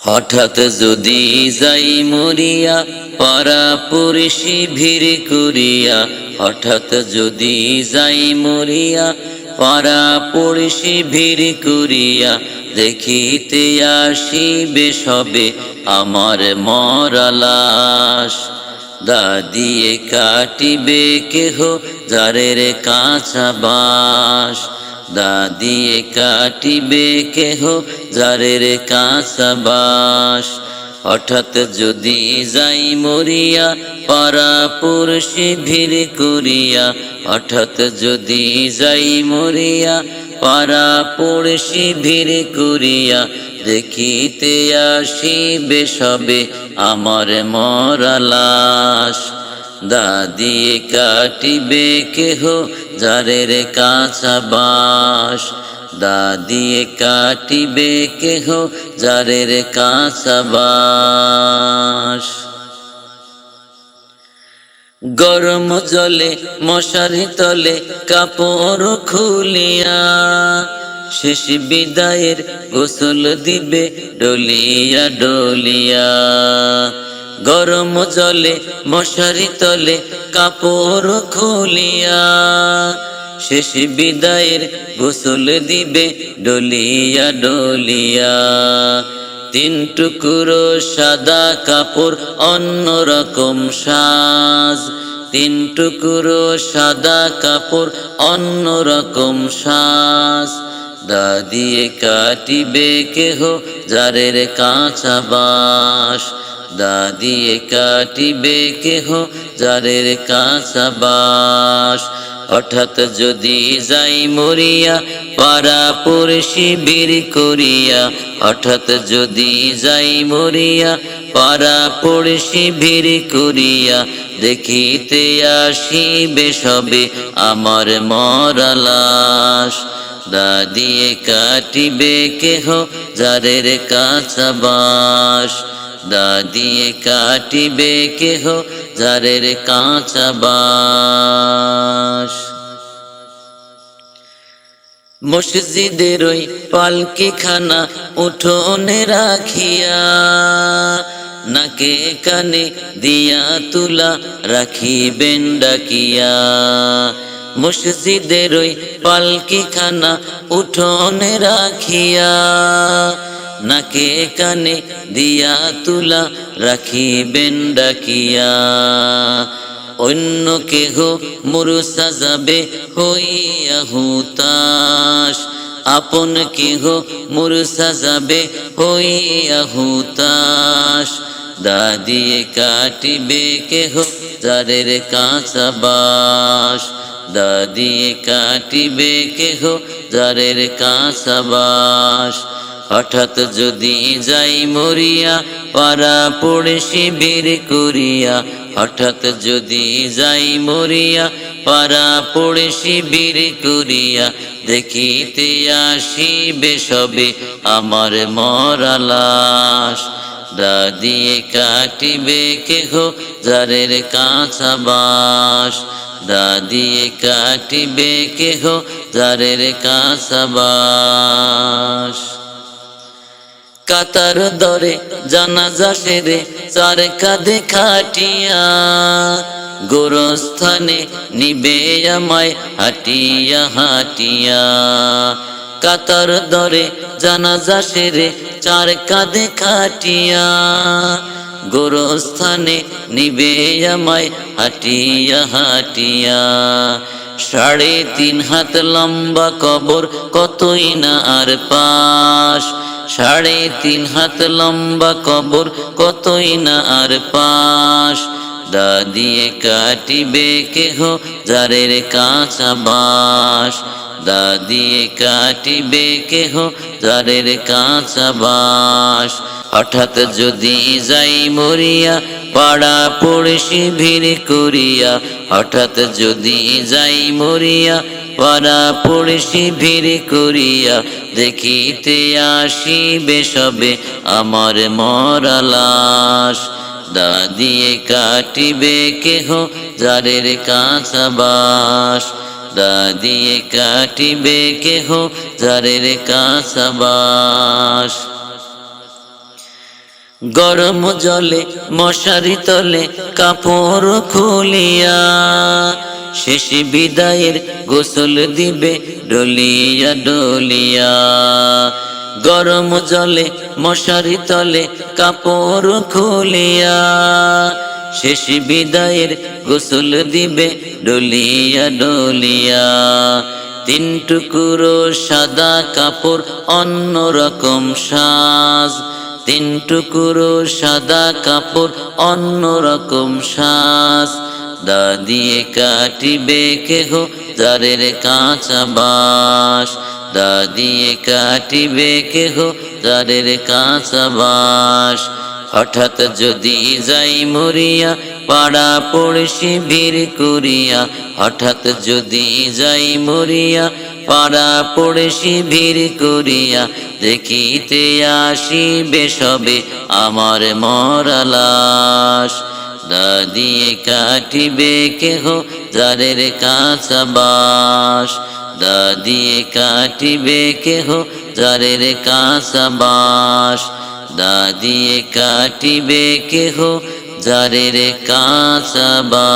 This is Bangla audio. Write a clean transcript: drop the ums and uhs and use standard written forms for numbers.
হঠাৎ যদি যাই মরিয়া পাড়া পড়শি ভিড় করিয়া, হঠাৎ যদি যাই মরিয়া পাড়া পড়শি ভিড় করিয়া, দেখিতে আসিবে সবে আমার মরা লাশ। দাদিয়ে কাটিবে কেহ যারের কাঁচা বাঁশ, দাদিয়ে কাটিবে কেহ যারের কাঁচা বাঁশ। হঠাৎ যদি যাই মরিয়া পাড়া পড়শি ভিড় করিয়া, হঠাৎ যদি যাই মরিয়া পাড়া পড়শি ভিড় করিয়া, দেখিতে আসিবে সবে আমার মরা লাশ। দাদিয়ে কাটিবে কেহ যারের কাঁচা বাঁশ, দাদিয়ে কাটিবে কেহ যারের কাঁচা বাঁশ। গরম জলে মশারি তলে কাপড় খুলিয়া, শেষ বিদায়ের গোসল দিবে ডলিয়া ডলিয়া। গরম জলে মশারি তলে কাপড় খুলিয়া, শেষ বিদায়ের গোসল দিবে ডলিয়া ডলিয়া। তিন টুকরো সাদা কাপড় অন্যরকম সাজ, তিন টুকরো সাদা কাপড় অন্যরকম সাজ। দাদিয়ে কাটিবে কেহ যারের কাঁচা বাঁশ, দাদিয়ে কাটিবে কেহ যারের কাঁচা বাঁশ। হঠাৎ যদি যাই মরিয়া পাড়া পড়শি ভিড় করিয়া, হঠাৎ যদি যাই মরিয়া পাড়া পড়শি ভিড় করিয়া, দেখিতে আসিবে সবে আমার মরা লাশ। দাদিয়ে কাটিবে কেহ যারের কাঁচা বাঁশ, দাদিয়ে কাটিবে কেহ যারের কাঁচা বাঁশ। মসজিদের ওই পালকি খানা উঠোনে রাখিয়া, নাকে কানে দিয়া তুলা রাখিবেন ডাকিয়া। মসজিদের ওই পালকি খানা উঠোনে রাখিয়া, নাকে কানে দিয়া তুলা রাখিবেন ডাকিয়া। অন্য কেহ মুরসা যাবে হইয়া হুতাশ, আপন কেহ মুরসা যাবে হইয়া হুতাশ। দাদিয়ে কাটিবে কেহ যারের কাঁচা বাঁশ, দাদিয়ে কাটিবে কেহ যারের কাঁচা বাঁশ। হঠাৎ যদি যাই মরিয়া পাড়া পড়শি ভিড় করিয়া, হঠাৎ যদি যাই মরিয়া পাড়া পড়শি ভিড় করিয়া, দেখিতে আসিবে সবে আমার মরা লাশ। দাদিয়ে কাটিবে কেহ যারের কাঁচা বাঁশ, দাদিয়ে কাটিবে কেহ যারের কাঁচা বাঁশ। কাতার দরে জানাজা সেরে চার কাঁধে খাটিয়া, গোরস্থানে নিবে আমায় হাটিয়া হাটিয়া। কাতার দরে জানাজা সেরে চার কাঁধে খাটিয়া, গোরস্থানে নিবে আমায় হাটিয়া হাটিয়া। 3.5 হাত লম্বা কবর কতই না আর পাশ, 3.5 হাত লম্বা কবর কতই না আর পাশ। দাদিয়ে কাটিবে কেহ যারের কাঁচা বাঁশ, দাদিয়ে কাটিবে কেহ যারের কাঁচা বাঁশ। হঠাৎ যদি যাই মরিয়া পাড়া পড়শি ভিড় করিয়া, হঠাৎ যদি যাই মরিয়া পাড়া পড়শি ভিড় করিয়া, দেখিতে আসিবে সবে আমার মরা লাশ। দাদিয়ে কাটিবে কেহ যারের কাঁচা বাঁশ, দাদিয়ে কাটিবে কেহ যারের কাঁচা বাঁশ। গরম জলে মশারি তলে কাপড় খুলিয়া শেষ বিদায়ের গোসল দিবে ডলিয়া ডলিয়া। গরম জলে মশারি তলে কাপড় খুলিয়া শেষ বিদায়ের গোসল দিবে ডলিয়া ডলিয়া। তিন টুকরো সাদা কাপড় অন্যরকম সাজ, তিন টুকরো সাদা কাপড় অন্যরকম সাজ। দা দিয়ে কাটিবে কেহ জারের কাঁচা বাঁশ, দা দিয়ে কাটিবে কেহ জারের কাঁচা বাঁশ। হঠাৎ যদি যাই মরিয়া পাড়া পড়শি ভিড় করিয়া, হঠাৎ যদি যাই মরিয়া পাড়া পড়শি ভিড় করিয়া, দেখিতে আসিবে সবে আমার মরা লাশ। দা দিয়ে কাটিবে কেহ জারের কাঁচা বাঁশ, দা দিয়ে কাটিবে কেহ জারের কাঁচা বাঁশ। দা দিয়ে কাটিবে কেহ জারের কাঁচা বাঁশ।